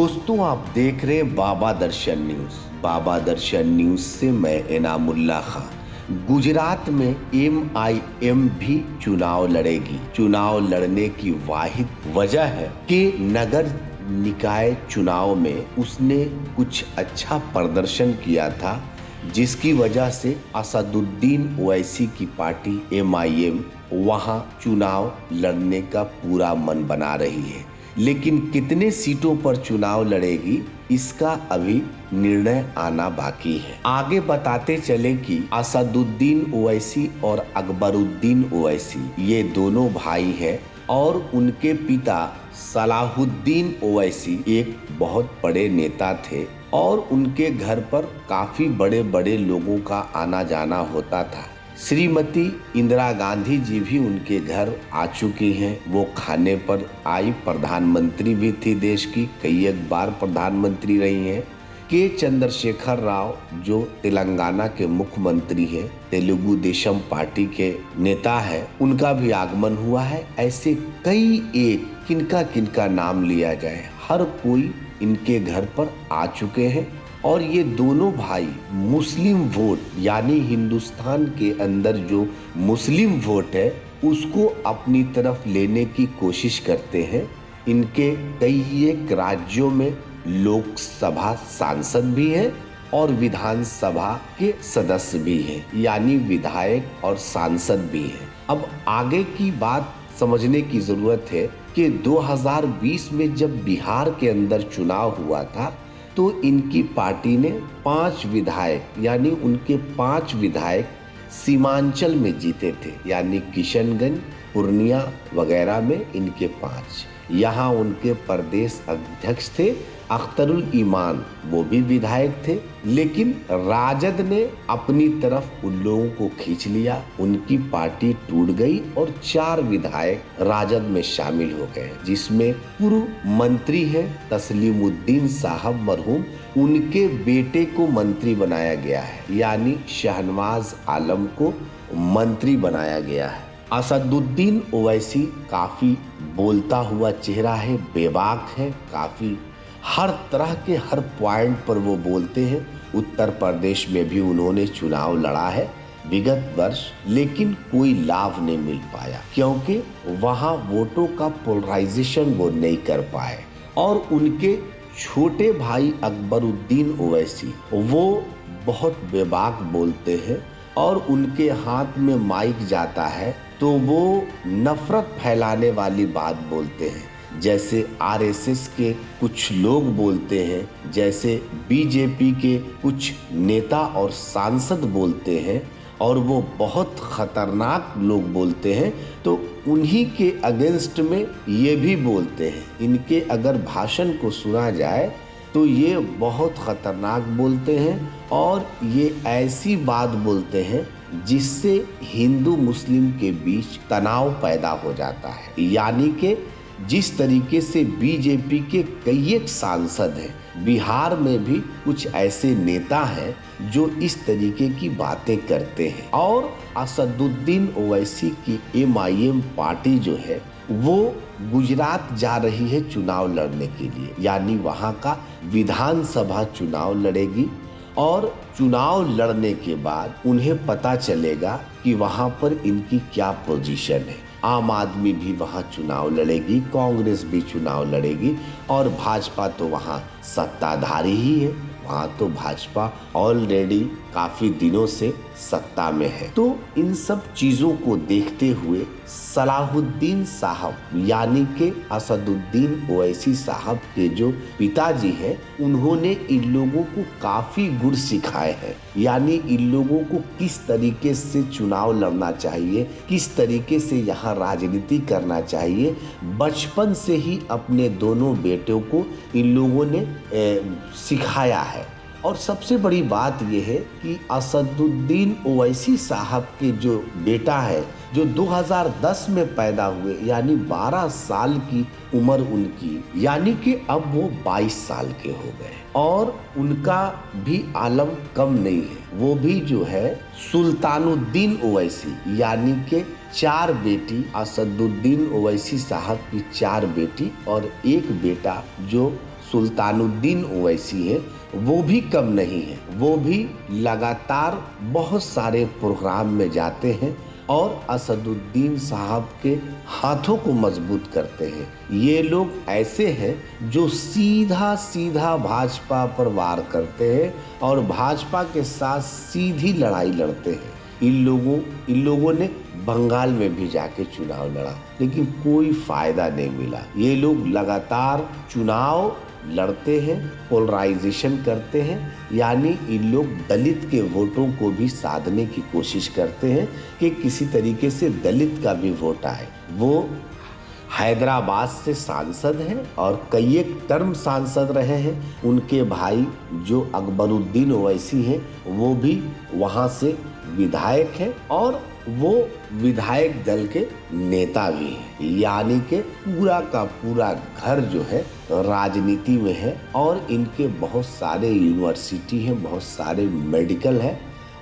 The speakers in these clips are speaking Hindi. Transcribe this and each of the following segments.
दोस्तों, आप देख रहे हैं बाबा दर्शन न्यूज। बाबा दर्शन न्यूज से मैं इनामुल्ला खान। गुजरात में MIM भी चुनाव लड़ेगी। चुनाव लड़ने की वाहिद वजह है कि नगर निकाय चुनाव में उसने कुछ अच्छा प्रदर्शन किया था, जिसकी वजह से असदुद्दीन ओवैसी की पार्टी MIM वहां चुनाव लड़ने का पूरा मन बना रही है। लेकिन कितने सीटों पर चुनाव लड़ेगी, इसका अभी निर्णय आना बाकी है। आगे बताते चले कि असदुद्दीन ओवैसी और अकबरुद्दीन ओवैसी ये दोनों भाई हैं और उनके पिता सलाहुद्दीन ओवैसी एक बहुत बड़े नेता थे और उनके घर पर काफी बड़े बड़े लोगों का आना जाना होता था। श्रीमती इंदिरा गांधी जी भी उनके घर आ चुकी हैं। वो खाने पर आई, प्रधानमंत्री भी थी देश की, कई एक बार प्रधानमंत्री रही हैं। के चंद्रशेखर राव जो तेलंगाना के मुख्यमंत्री हैं, तेलुगु देशम पार्टी के नेता हैं, उनका भी आगमन हुआ है। ऐसे कई एक किनका किनका नाम लिया जाए, हर कोई इनके घर पर आ चुके हैं। और ये दोनों भाई मुस्लिम वोट, यानी हिंदुस्तान के अंदर जो मुस्लिम वोट है उसको अपनी तरफ लेने की कोशिश करते हैं। इनके कई एक राज्यों में लोकसभा सांसद भी हैं और विधानसभा के सदस्य भी हैं, यानी विधायक और सांसद भी हैं। अब आगे की बात समझने की जरूरत है कि 2020 में जब बिहार के अंदर चुनाव हुआ था तो इनकी पार्टी ने 5 विधायक, यानी उनके 5 विधायक सीमांचल में जीते थे, यानी किशनगंज, पूर्णिया वगैरह में इनके 5। यहाँ उनके प्रदेश अध्यक्ष थे अख्तरुल ईमान, वो भी विधायक थे। लेकिन राजद ने अपनी तरफ उन लोगों को खींच लिया, उनकी पार्टी टूट गई और 4 विधायक राजद में शामिल हो गए, जिसमें पूर्व मंत्री है तस्लीमुद्दीन साहब मरहूम, उनके बेटे को मंत्री बनाया गया है, यानी शहनवाज आलम को मंत्री बनाया गया है। असदुद्दीन ओवैसी काफी बोलता हुआ चेहरा है, बेबाक है, काफी हर तरह के हर पॉइंट पर वो बोलते हैं। उत्तर प्रदेश में भी उन्होंने चुनाव लड़ा है विगत वर्ष, लेकिन कोई लाभ नहीं मिल पाया क्योंकि वहाँ वोटों का पोलराइजेशन वो नहीं कर पाए। और उनके छोटे भाई अकबरुद्दीन ओवैसी वो बहुत बेबाक बोलते हैं और उनके हाथ में माइक जाता है तो वो नफरत फैलाने वाली बात बोलते हैं, जैसे RSS के कुछ लोग बोलते हैं, जैसे BJP के कुछ नेता और सांसद बोलते हैं, और वो बहुत खतरनाक लोग बोलते हैं तो उन्हीं के अगेंस्ट में ये भी बोलते हैं। इनके अगर भाषण को सुना जाए तो ये बहुत खतरनाक बोलते हैं और ये ऐसी बात बोलते हैं जिससे हिंदू मुस्लिम के बीच तनाव पैदा हो जाता है। यानी कि जिस तरीके से BJP के कई एक सांसद हैं, बिहार में भी कुछ ऐसे नेता हैं जो इस तरीके की बातें करते हैं। और असदुद्दीन ओवैसी की MIM पार्टी जो है वो गुजरात जा रही है चुनाव लड़ने के लिए, यानी वहां का विधानसभा चुनाव लड़ेगी। और चुनाव लड़ने के बाद उन्हें पता चलेगा कि वहां पर इनकी क्या पोजीशन है। आम आदमी भी वहां चुनाव लड़ेगी, कांग्रेस भी चुनाव लड़ेगी और भाजपा तो वहां सत्ताधारी ही है। वहां तो भाजपा ऑलरेडी काफी दिनों से सत्ता में है। तो इन सब चीजों को देखते हुए सलाहुद्दीन साहब, यानी के असदुद्दीन ओवैसी साहब के जो पिताजी हैं, उन्होंने इन लोगों को काफी गुर सिखाए हैं, यानी इन लोगों को किस तरीके से चुनाव लड़ना चाहिए, किस तरीके से यहाँ राजनीति करना चाहिए। बचपन से ही अपने दोनों बेटों को इन लोगों ने सिखाया है। और सबसे बड़ी बात यह है कि असदुद्दीन ओवैसी साहब के जो बेटा है, जो 2010 में पैदा हुए, यानी 12 साल की उम्र उनकी, यानी कि अब वो 22 साल के हो गए और उनका भी आलम कम नहीं है। वो भी जो है सुल्तानुद्दीन ओवैसी, यानी कि 4 बेटी, असदुद्दीन ओवैसी साहब की 4 बेटी और एक बेटा जो सुल्तानुद्दीन ओवैसी हैं वो भी कम नहीं है। वो भी लगातार बहुत सारे प्रोग्राम में जाते हैं और असदुद्दीन साहब के हाथों को मजबूत करते हैं। ये लोग ऐसे हैं जो सीधा सीधा भाजपा पर वार करते हैं और भाजपा के साथ सीधी लड़ाई लड़ते हैं। इन लोगों ने बंगाल में भी जाके चुनाव लड़ा लेकिन कोई फायदा नहीं मिला। ये लोग लगातार चुनाव लड़ते हैं, पोलराइजेशन करते हैं, यानी इन लोग दलित के वोटों को भी साधने की कोशिश करते हैं कि किसी तरीके से दलित का भी वोट आए। वो हैदराबाद से सांसद हैं और कई एक टर्म सांसद रहे हैं। उनके भाई जो अकबरुद्दीन ओवैसी हैं वो भी वहाँ से विधायक हैं और वो विधायक दल के नेता भी हैं। यानी कि पूरा का पूरा घर जो है राजनीति में है और इनके बहुत सारे यूनिवर्सिटी हैं, बहुत सारे मेडिकल है,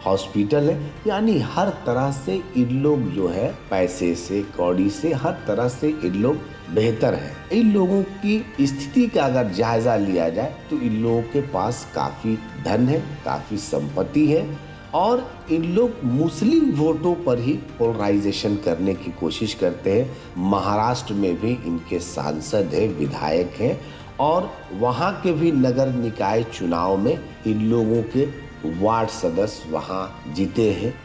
हॉस्पिटल है, यानी हर तरह से इन लोग जो है पैसे से कौड़ी से हर तरह से इन लोग बेहतर है। इन लोगों की स्थिति का अगर जायजा लिया जाए तो इन लोगों के पास काफी धन है, काफी संपत्ति है और इन लोग मुस्लिम वोटों पर ही पोलराइजेशन करने की कोशिश करते हैं। महाराष्ट्र में भी इनके सांसद हैं, विधायक हैं और वहाँ के भी नगर निकाय चुनाव में इन लोगों के वार्ड सदस्य वहाँ जीते हैं।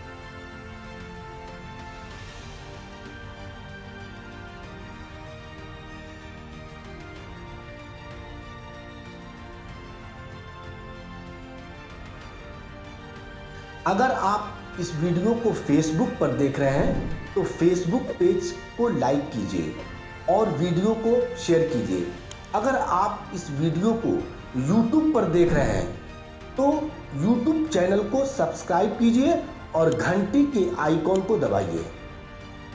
अगर आप इस वीडियो को फेसबुक पर देख रहे हैं तो फेसबुक पेज को लाइक कीजिए और वीडियो को शेयर कीजिए। अगर आप इस वीडियो को यूट्यूब पर देख रहे हैं तो यूट्यूब चैनल को सब्सक्राइब कीजिए और घंटी के आइकॉन को दबाइए।